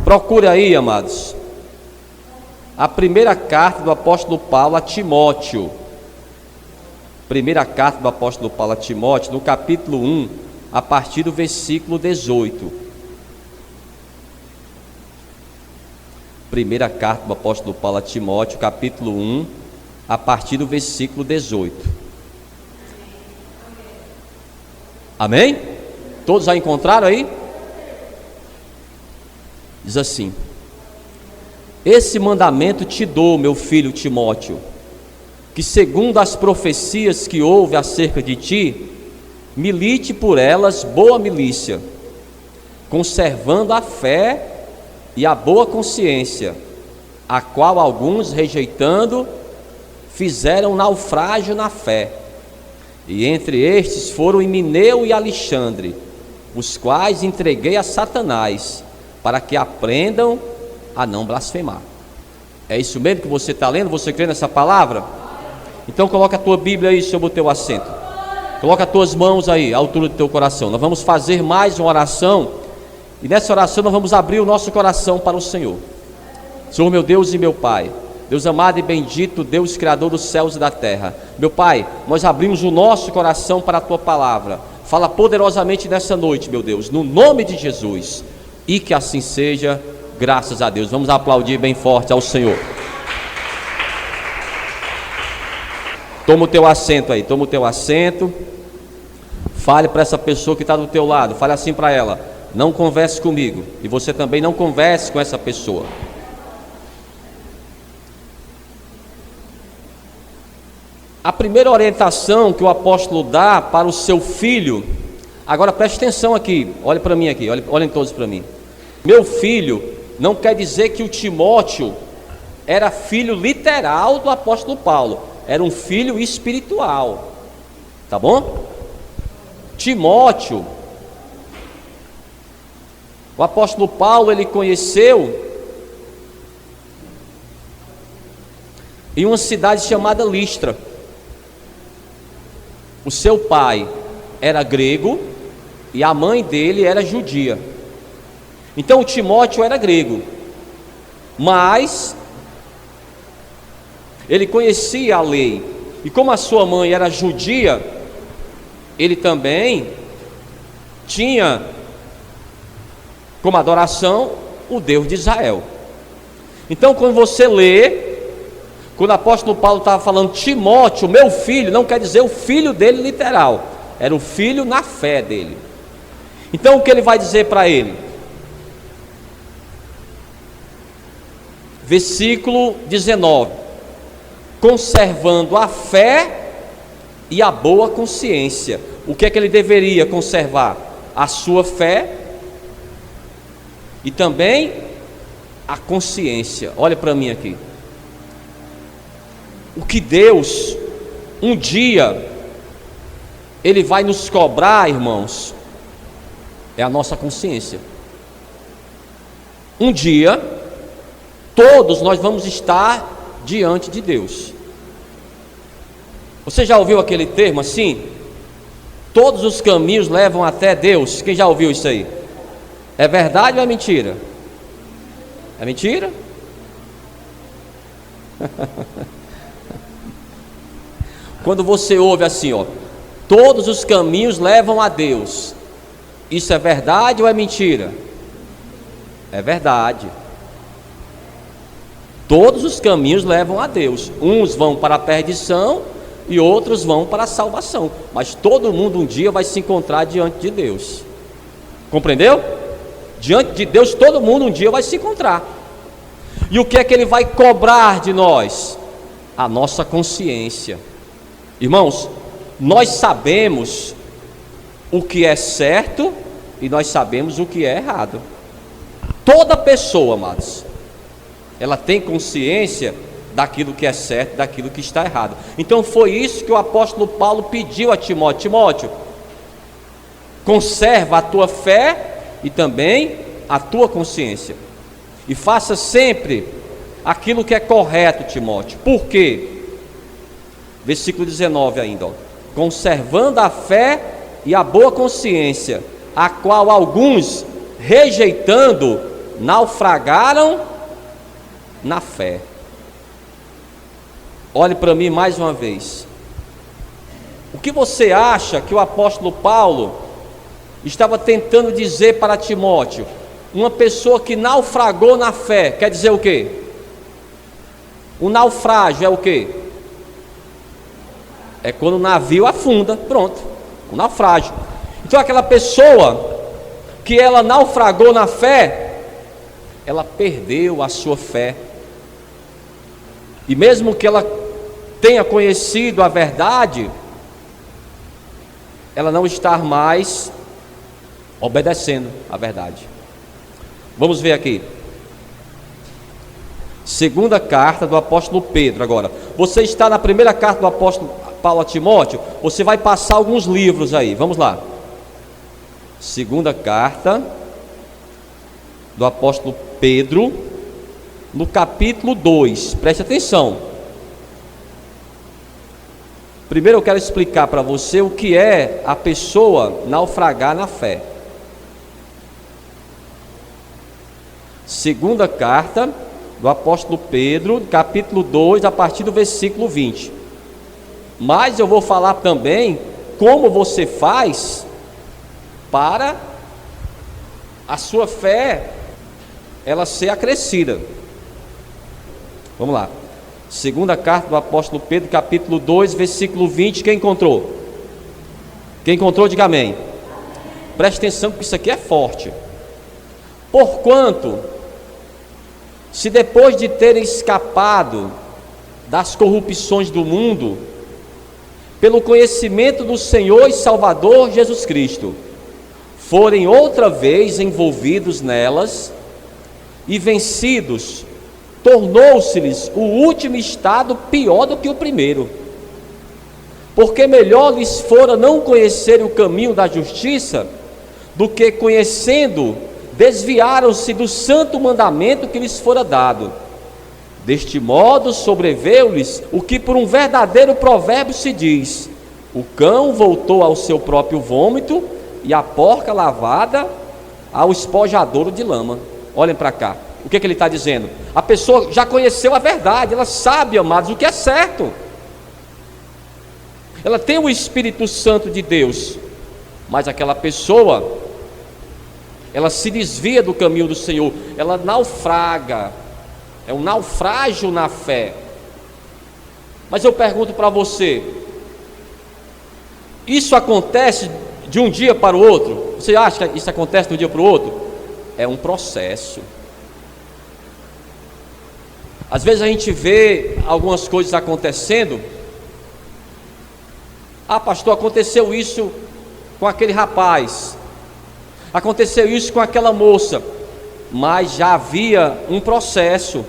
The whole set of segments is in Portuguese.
Procure aí, amados, a primeira carta do apóstolo Paulo a Timóteo. Primeira carta do apóstolo Paulo a Timóteo, no capítulo 1, a partir do versículo 18. Primeira carta do apóstolo Paulo a Timóteo, capítulo 1, a partir do versículo 18. Amém? Todos já encontraram aí? Diz assim: esse mandamento te dou, meu filho Timóteo, que segundo as profecias que houve acerca de ti, milite por elas boa milícia, conservando a fé e a boa consciência, a qual alguns, rejeitando, fizeram naufrágio na fé. E entre estes foram Himeneu e Alexandre, os quais entreguei a Satanás, para que aprendam a não blasfemar. É isso mesmo que você está lendo? Você crê nessa palavra? Então coloca a tua Bíblia aí sobre o teu assento. Coloca as tuas mãos aí, à altura do teu coração. Nós vamos fazer mais uma oração. E nessa oração nós vamos abrir o nosso coração para o Senhor. Senhor meu Deus e meu Pai, Deus amado e bendito, Deus criador dos céus e da terra. Meu Pai, nós abrimos o nosso coração para a tua palavra. Fala poderosamente nessa noite, meu Deus, no nome de Jesus. E que assim seja, graças a Deus. Vamos aplaudir bem forte ao Senhor. Toma o teu assento aí, toma o teu assento. Fale para essa pessoa que está do teu lado, fale assim para ela: não converse comigo, e você também não converse com essa pessoa. A primeira orientação que o apóstolo dá para o seu filho, agora preste atenção aqui, olhe para mim aqui, olhem todos para mim. Meu filho não quer dizer que o Timóteo era filho literal do apóstolo Paulo, era um filho espiritual, tá bom? Timóteo, o apóstolo Paulo, ele conheceu em uma cidade chamada Listra. O seu pai era grego e a mãe dele era judia. Então o Timóteo era grego, mas ele conhecia a lei, e como a sua mãe era judia, ele também tinha como adoração o Deus de Israel. Então quando você lê, quando o apóstolo Paulo estava falando Timóteo, meu filho, não quer dizer o filho dele literal, era o filho na fé dele. Então o que ele vai dizer para ele? Versículo 19: conservando a fé e a boa consciência. O que é que ele deveria conservar? A sua fé e também a consciência. Olha para mim aqui. O que Deus um dia Ele vai nos cobrar, irmãos, é a nossa consciência. Um dia todos nós vamos estar diante de Deus. Você já ouviu aquele termo assim? Todos os caminhos levam até Deus. Quem já ouviu isso aí? É verdade ou é mentira? É mentira? Quando você ouve assim, ó, todos os caminhos levam a Deus, isso é verdade ou é mentira? É verdade. Todos os caminhos levam a Deus. Uns vão para a perdição e outros vão para a salvação, mas todo mundo um dia vai se encontrar diante de Deus. Compreendeu? Diante de Deus todo mundo um dia vai se encontrar. E o que é que Ele vai cobrar de nós? A nossa consciência. Irmãos, nós sabemos o que é certo e nós sabemos o que é errado. Toda pessoa, amados, ela tem consciência daquilo que é certo, daquilo que está errado. Então foi isso que o apóstolo Paulo pediu a Timóteo: Timóteo, conserva a tua fé e também a tua consciência, e faça sempre aquilo que é correto, Timóteo. Por quê? Versículo 19 ainda, ó. Conservando a fé e a boa consciência, a qual alguns, rejeitando, naufragaram na fé. Olhe para mim mais uma vez. O que você acha que o apóstolo Paulo estava tentando dizer para Timóteo? Uma pessoa que naufragou na fé, quer dizer o quê? O naufrágio é o quê? É quando o navio afunda, pronto, o naufrágio. Então aquela pessoa que ela naufragou na fé, ela perdeu a sua fé. E mesmo que ela tenha conhecido a verdade, ela não está mais obedecendo a verdade. Vamos ver aqui. Segunda carta do apóstolo Pedro agora. Você está na primeira carta do apóstolo Paulo a Timóteo, você vai passar alguns livros aí, vamos lá. Segunda carta do apóstolo Pedro, no capítulo 2, preste atenção. Primeiro eu quero explicar para você o que é a pessoa naufragar na fé. Segunda carta do apóstolo Pedro, capítulo 2, a partir do versículo 20. Mas eu vou falar também como você faz para a sua fé ela ser acrescida. Vamos lá. Segunda carta do apóstolo Pedro, capítulo 2, versículo 20. Quem encontrou? Quem encontrou, diga amém. Preste atenção que isso aqui é forte. Porquanto, se depois de terem escapado das corrupções do mundo, pelo conhecimento do Senhor e Salvador Jesus Cristo, forem outra vez envolvidos nelas e vencidos, tornou-se-lhes o último estado pior do que o primeiro. Porque melhor lhes fora não conhecerem o caminho da justiça, do que conhecendo, desviaram-se do santo mandamento que lhes fora dado. Deste modo sobreveio-lhes o que por um verdadeiro provérbio se diz: o cão voltou ao seu próprio vômito, e a porca lavada ao espojadouro de lama. Olhem para cá, o que ele está dizendo? A pessoa já conheceu a verdade, ela sabe, amados, o que é certo. Ela tem o Espírito Santo de Deus, mas aquela pessoa, ela se desvia do caminho do Senhor, ela naufraga, é um naufrágio na fé. Mas eu pergunto para você, isso acontece de um dia para o outro? Você acha que isso acontece de um dia para o outro? É um processo. Às vezes a gente vê algumas coisas acontecendo. Ah, pastor, aconteceu isso com aquele rapaz, aconteceu isso com aquela moça, mas já havia um processo.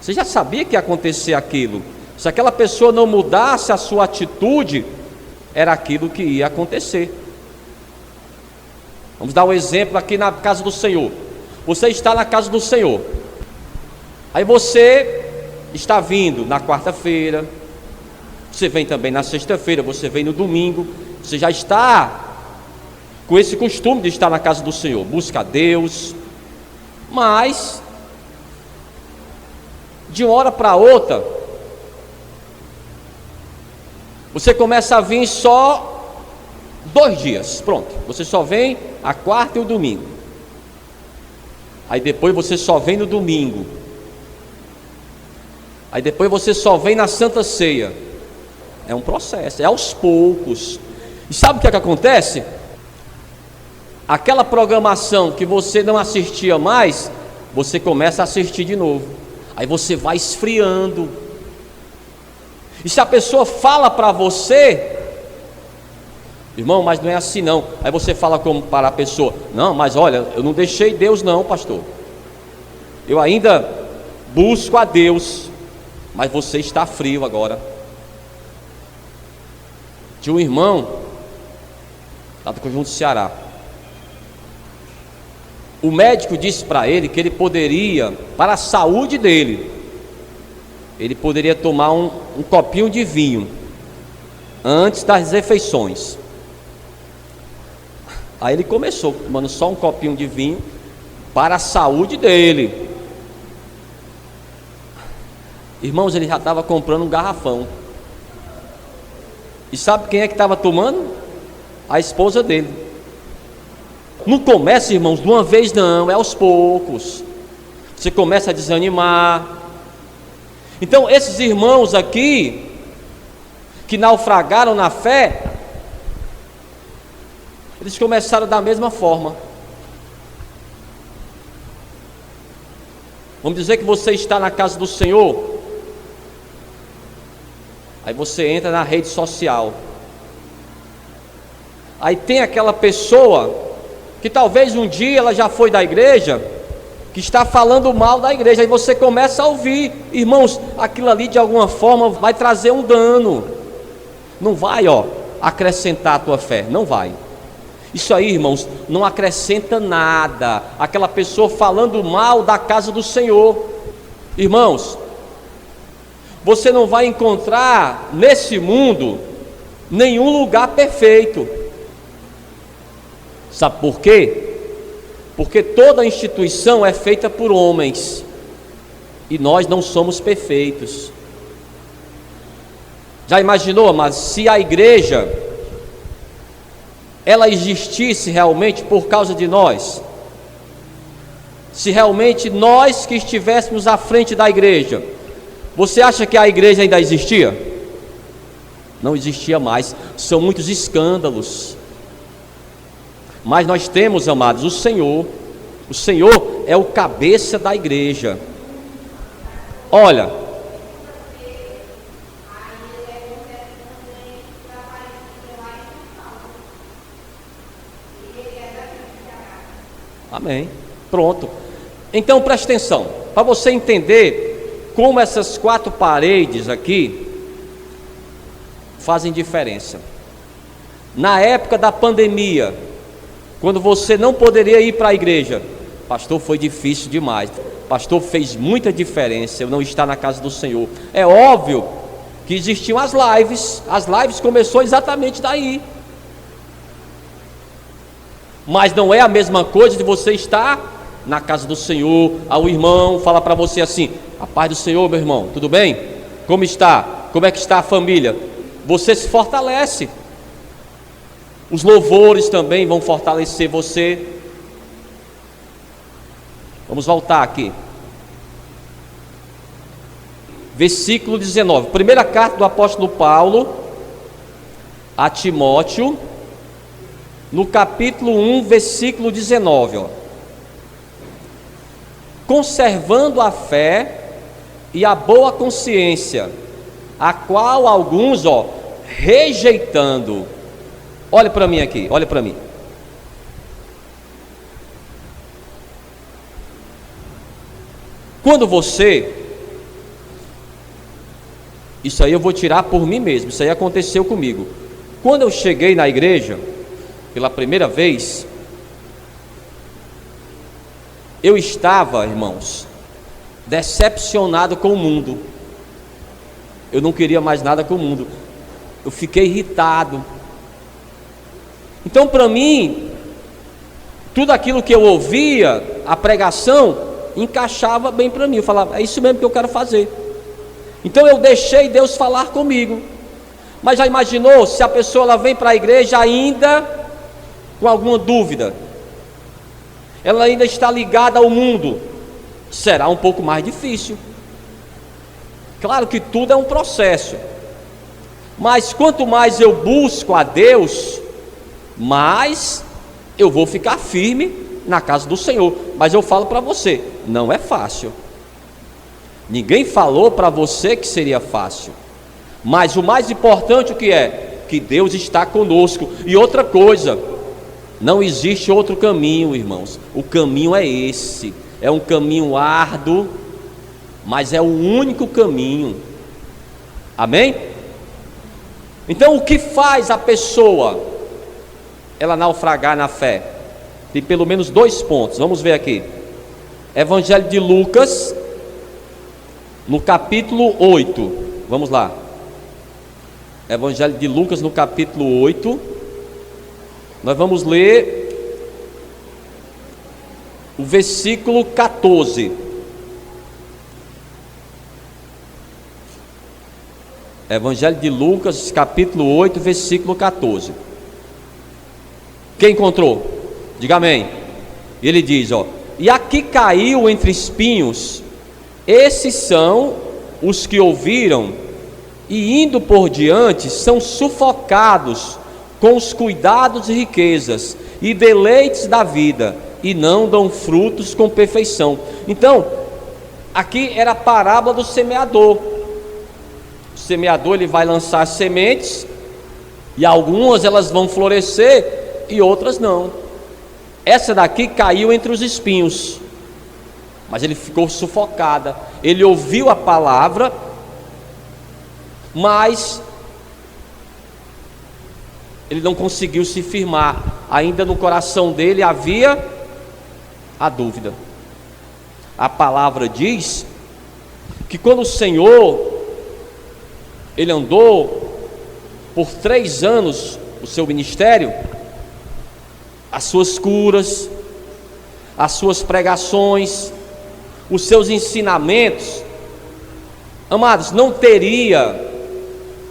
Você já sabia que ia acontecer aquilo. Se aquela pessoa não mudasse a sua atitude, era aquilo que ia acontecer. Vamos dar um exemplo aqui na casa do Senhor. Você está na casa do Senhor, aí você está vindo na quarta-feira, você vem também na sexta-feira, você vem no domingo, você já está com esse costume de estar na casa do Senhor, busca a Deus, mas de uma hora para outra, você começa a vir só 2 dias, pronto, você só vem a quarta e o domingo, aí depois você só vem no domingo, aí depois você só vem na Santa Ceia. É um processo, é aos poucos. E sabe o que é que acontece? Aquela programação que você não assistia mais, você começa a assistir de novo. Aí você vai esfriando. E se a pessoa fala para você, irmão, mas não é assim não. Aí você fala como para a pessoa: não, mas olha, eu não deixei Deus não, pastor. Eu ainda busco a Deus, mas você está frio agora. Tinha um irmão lá do Conjunto Ceará. O médico disse para ele que ele poderia, para a saúde dele, ele poderia tomar um copinho de vinho antes das refeições. Aí ele começou tomando só um copinho de vinho, para a saúde dele. Irmãos, ele já estava comprando um garrafão. E sabe quem é que estava tomando? A esposa dele. Não começa, irmãos, de uma vez não, é aos poucos. Você começa a desanimar. Então esses irmãos aqui, que naufragaram na fé, eles começaram da mesma forma. Vamos dizer que você está na casa do Senhor. Aí você entra na rede social. Aí tem aquela pessoa que talvez um dia ela já foi da igreja, que está falando mal da igreja. Aí você começa a ouvir. Irmãos, aquilo ali de alguma forma vai trazer um dano. Não vai, acrescentar a tua fé. Não vai. Isso aí, irmãos, não acrescenta nada. Aquela pessoa falando mal da casa do Senhor. Irmãos, você não vai encontrar nesse mundo nenhum lugar perfeito. Sabe por quê? Porque toda instituição é feita por homens, e nós não somos perfeitos. Já imaginou, mas se a igreja ela existisse realmente por causa de nós, se realmente nós que estivéssemos à frente da igreja, você acha que a igreja ainda existia? Não existia mais. São muitos escândalos. Mas nós temos, amados, o Senhor. O Senhor é o cabeça da igreja. Olha, amém. Pronto. Então preste atenção, para você entender como essas 4 paredes aqui fazem diferença. Na época da pandemia, quando você não poderia ir para a igreja, pastor, foi difícil demais. Pastor, fez muita diferença eu não estar na casa do Senhor. É óbvio que existiam as lives. As lives começou exatamente daí. Mas não é a mesma coisa de você estar na casa do Senhor, ao irmão fala para você assim: a paz do Senhor, meu irmão, tudo bem? Como está? Como é que está a família? Você se fortalece. Os louvores também vão fortalecer você. Vamos voltar aqui. Versículo 19. Primeira carta do apóstolo Paulo a Timóteo, no capítulo 1, versículo 19, conservando a fé e a boa consciência, a qual alguns, rejeitando. Olha para mim aqui, olha para mim. Quando você, isso aí eu vou tirar por mim mesmo, isso aí aconteceu comigo. Quando eu cheguei na igreja, pela primeira vez, eu estava, irmãos, decepcionado com o mundo. Eu não queria mais nada com o mundo. Eu fiquei irritado. Então, para mim, tudo aquilo que eu ouvia, a pregação, encaixava bem para mim. Eu falava, é isso mesmo que eu quero fazer. Então eu deixei Deus falar comigo. Mas já imaginou se a pessoa ela vem para a igreja ainda com alguma dúvida? Ela ainda está ligada ao mundo. Será um pouco mais difícil. Claro que tudo é um processo. Mas quanto mais eu busco a Deus, mais eu vou ficar firme na casa do Senhor. Mas eu falo para você, não é fácil. Ninguém falou para você que seria fácil. Mas o mais importante o que é? Que Deus está conosco. E outra coisa, não existe outro caminho, irmãos. O caminho é esse. É um caminho árduo, mas é o único caminho. Amém? Então o que faz a pessoa ela naufragar na fé? Tem pelo menos 2 pontos. Vamos ver aqui. Evangelho de Lucas, no capítulo 8. Vamos lá. Evangelho de Lucas, no capítulo 8. Nós vamos ler o versículo 14. Evangelho de Lucas, capítulo 8, versículo 14. Quem encontrou? Diga amém. Ele diz, ó: e aqui caiu entre espinhos, esses são os que ouviram, e indo por diante, são sufocados com os cuidados e riquezas, e deleites da vida, e não dão frutos com perfeição. Então, aqui era a parábola do semeador. O semeador, ele vai lançar sementes, e algumas elas vão florescer, e outras não. Essa daqui caiu entre os espinhos, mas ele ficou sufocada. Ele ouviu a palavra, mas ele não conseguiu se firmar. Ainda no coração dele havia a dúvida. A palavra diz que quando o Senhor, ele andou por 3 anos o seu ministério, as suas curas, as suas pregações, os seus ensinamentos, amados, não teria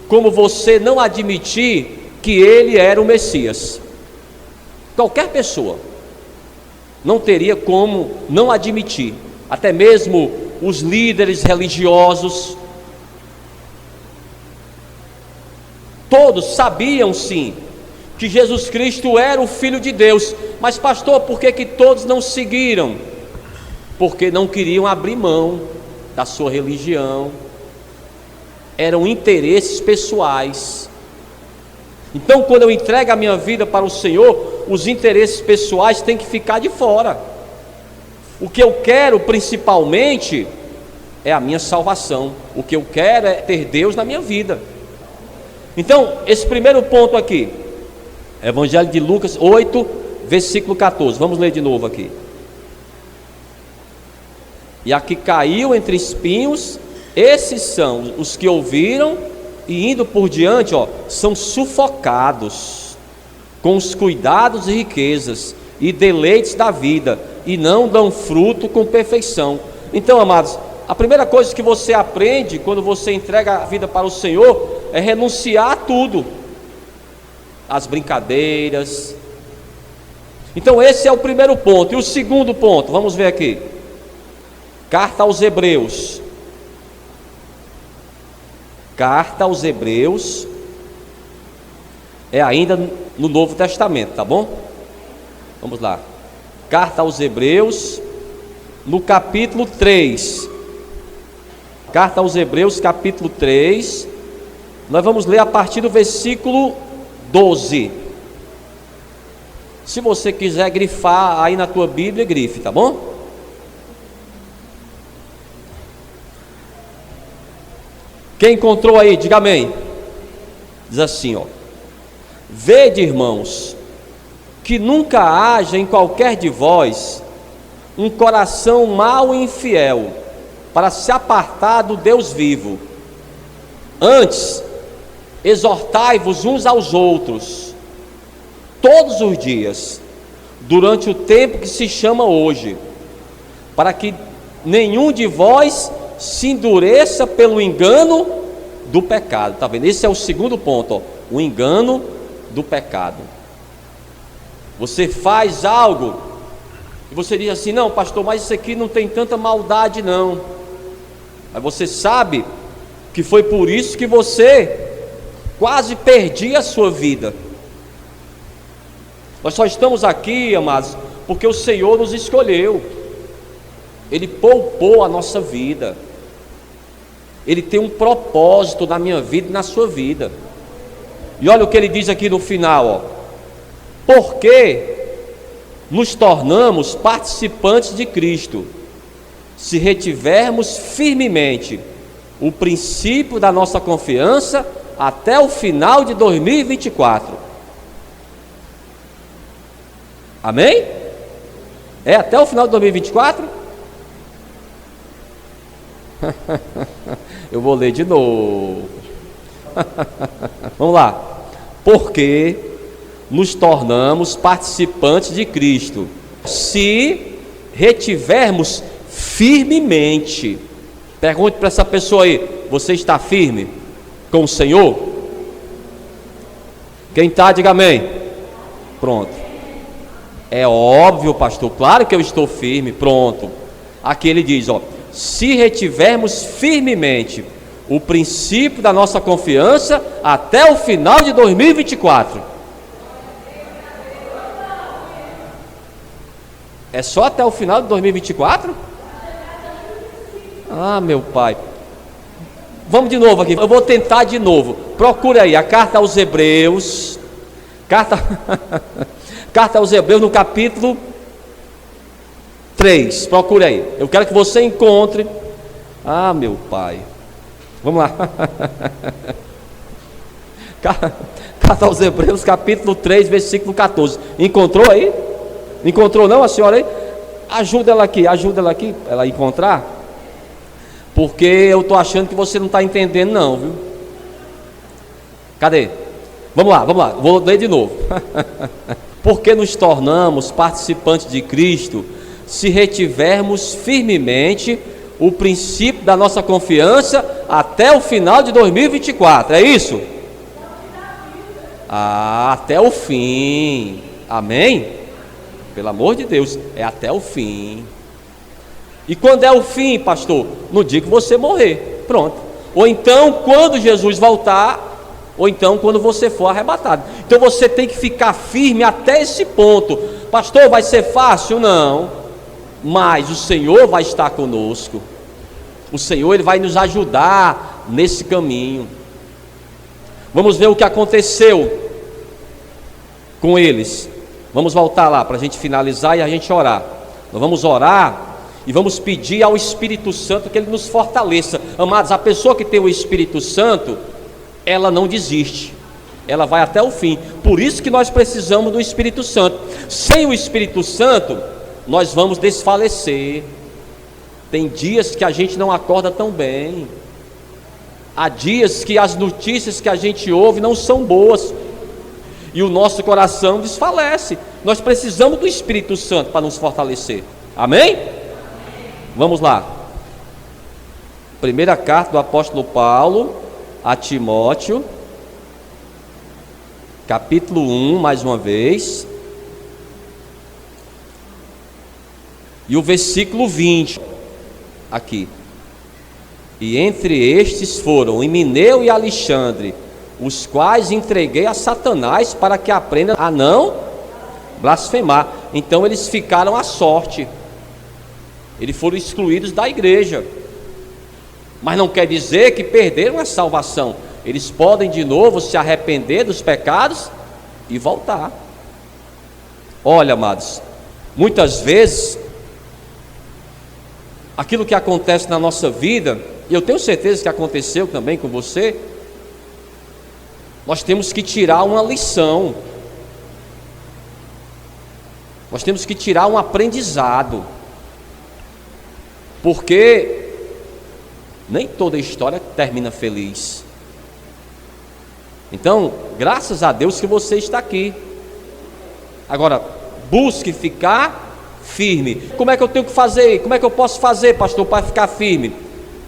como você não admitir que ele era o Messias. Qualquer pessoa não teria como não admitir, até mesmo os líderes religiosos, todos sabiam sim que Jesus Cristo era o Filho de Deus. Mas pastor, por que todos não seguiram? Porque não queriam abrir mão da sua religião, eram interesses pessoais. Então, quando eu entrego a minha vida para o Senhor, os interesses pessoais têm que ficar de fora. O que eu quero principalmente é a minha salvação. O que eu quero é ter Deus na minha vida. Então, esse primeiro ponto aqui, Evangelho de Lucas 8, versículo 14. Vamos ler de novo aqui. E aqui caiu entre espinhos, esses são os que ouviram, e indo por diante, ó, são sufocados com os cuidados e riquezas e deleites da vida, e não dão fruto com perfeição. Então, amados, a primeira coisa que você aprende quando você entrega a vida para o Senhor é renunciar a tudo, as brincadeiras. Então esse é o primeiro ponto. E o segundo ponto, vamos ver aqui, carta aos Hebreus. Carta aos Hebreus é ainda no Novo Testamento, tá bom? Vamos lá, carta aos Hebreus, no capítulo 3. Carta aos Hebreus, capítulo 3. Nós vamos ler a partir do versículo 12. Se você quiser grifar aí na tua Bíblia, grife, tá bom? Quem encontrou aí, diga amém. Diz assim, ó: vede, irmãos, que nunca haja em qualquer de vós um coração mau e infiel, para se apartar do Deus vivo. Antes, exortai-vos uns aos outros, todos os dias, durante o tempo que se chama hoje, para que nenhum de vós se endureça pelo engano do pecado. Está vendo? Esse é o segundo ponto, ó, o engano do pecado. Você faz algo e você diz assim: não, pastor, mas isso aqui não tem tanta maldade não. Mas você sabe que foi por isso que você quase perdia a sua vida. Nós só estamos aqui, amados, porque o Senhor nos escolheu. Ele poupou a nossa vida. Ele tem um propósito na minha vida e na sua vida. E olha o que ele diz aqui no final, ó: porque nos tornamos participantes de Cristo, se retivermos firmemente o princípio da nossa confiança até o final de 2024. Amém? É até o final de 2024? Eu vou ler de novo. Vamos lá. Porque nos tornamos participantes de Cristo, se retivermos firmemente. Pergunte para essa pessoa aí: você está firme com o Senhor? Quem está, diga amém. Pronto. É óbvio, pastor, claro que eu estou firme. Pronto. Aqui ele diz, ó: se retivermos firmemente o princípio da nossa confiança até o final de 2024. É só até o final de 2024? Ah, meu pai. Vamos de novo aqui, eu vou tentar de novo. Procura aí a carta aos Hebreus. Carta aos Hebreus no capítulo 3. Procura aí. Eu quero que você encontre. Ah, meu pai. Vamos lá. Carta aos Hebreus, capítulo 3, versículo 14. Encontrou aí? Encontrou não a senhora aí? Ajuda ela aqui, ela a encontrar. Porque eu estou achando que você não está entendendo não, viu? Cadê? Vamos lá, vou ler de novo. Porque nos tornamos participantes de Cristo, se retivermos firmemente o princípio da nossa confiança até o final de 2024, é isso? Até o fim, amém? Pelo amor de Deus, é até o fim. E quando é o fim, pastor? No dia que você morrer, pronto. Ou então quando Jesus voltar, ou então quando você for arrebatado. Então você tem que ficar firme até esse ponto. Pastor, vai ser fácil? Não. Mas o Senhor vai estar conosco. O Senhor, Ele vai nos ajudar nesse caminho. Vamos ver o que aconteceu com eles. Vamos voltar lá para a gente finalizar e a gente orar. Nós vamos orar e vamos pedir ao Espírito Santo que Ele nos fortaleça. Amados, a pessoa que tem o Espírito Santo, ela não desiste, ela vai até o fim. Por isso que nós precisamos do Espírito Santo. Sem o Espírito Santo, nós vamos desfalecer. Tem dias que a gente não acorda tão bem. Há dias que as notícias que a gente ouve não são boas e o nosso coração desfalece. Nós precisamos do Espírito Santo para nos fortalecer. Amém? Vamos lá. Primeira carta do apóstolo Paulo a Timóteo, capítulo 1, mais uma vez, e o versículo 20, aqui. E entre estes foram Himeneu e Alexandre, os quais entreguei a Satanás para que aprenda a não blasfemar. Então eles ficaram à sorte, eles foram excluídos da igreja, mas não quer dizer que perderam a salvação. Eles podem de novo se arrepender dos pecados e voltar. Olha, amados, muitas vezes aquilo que acontece na nossa vida, e eu tenho certeza que aconteceu também com você, nós temos que tirar uma lição, nós temos que tirar um aprendizado, porque nem toda história termina feliz. Então, graças a Deus que você está aqui. Agora, busque ficar firme. Como é que eu tenho que fazer? Como é que eu posso fazer, pastor, para ficar firme?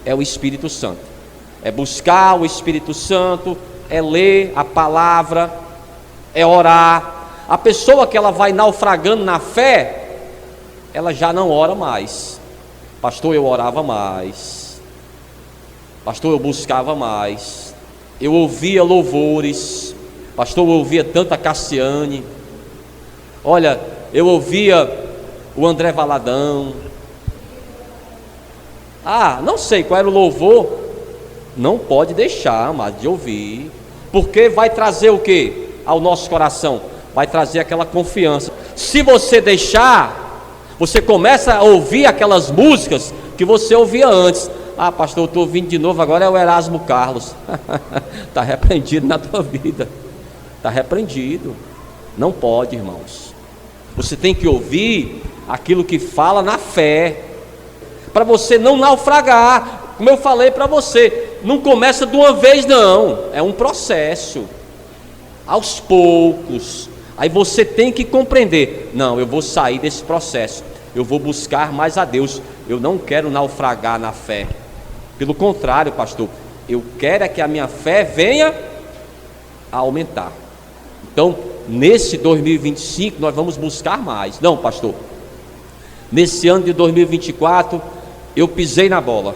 É o Espírito Santo. É buscar o Espírito Santo, é ler a palavra, é orar. A pessoa que ela vai naufragando na fé, ela já não ora mais. Pastor, eu orava mais. Pastor, eu buscava mais. Eu ouvia louvores. Pastor, eu ouvia tanta Cassiane. Olha, eu ouvia o André Valadão. Não sei qual era o louvor. Não pode deixar, mas de ouvir. Porque vai trazer o que ao nosso coração? Vai trazer aquela confiança. Se você deixar, você começa a ouvir aquelas músicas que você ouvia antes. Pastor, eu estou ouvindo de novo, agora é o Erasmo Carlos. Está repreendido na tua vida. Está repreendido. Não pode, irmãos. Você tem que ouvir aquilo que fala na fé, para você não naufragar. Como eu falei para você, não começa de uma vez não, é um processo, aos poucos. Aí você tem que compreender, não, eu vou sair desse processo, eu vou buscar mais a Deus. Eu não quero naufragar na fé. Pelo contrário, pastor, eu quero é que a minha fé venha a aumentar. Então, nesse 2025, nós vamos buscar mais. Não, pastor, nesse ano de 2024, eu pisei na bola.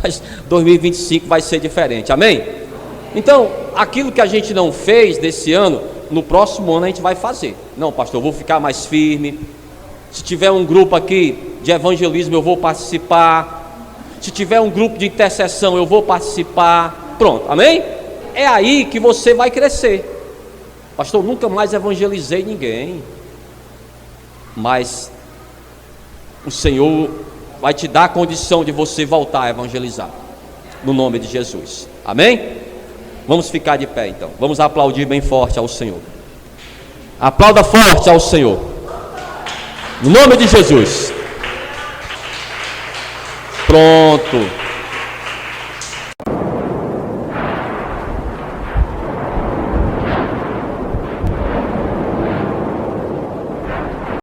Mas 2025 vai ser diferente, amém? Então, aquilo que a gente não fez desse ano, no próximo ano a gente vai fazer. Não, pastor, eu vou ficar mais firme. Se tiver um grupo aqui de evangelismo, eu vou participar. Se tiver um grupo de intercessão, eu vou participar. Pronto, amém? É aí que você vai crescer. Pastor, nunca mais evangelizei ninguém. Mas o Senhor vai te dar a condição de você voltar a evangelizar, no nome de Jesus, amém? Vamos ficar de pé então, vamos aplaudir bem forte ao Senhor. Aplauda forte ao Senhor, no nome de Jesus. Pronto.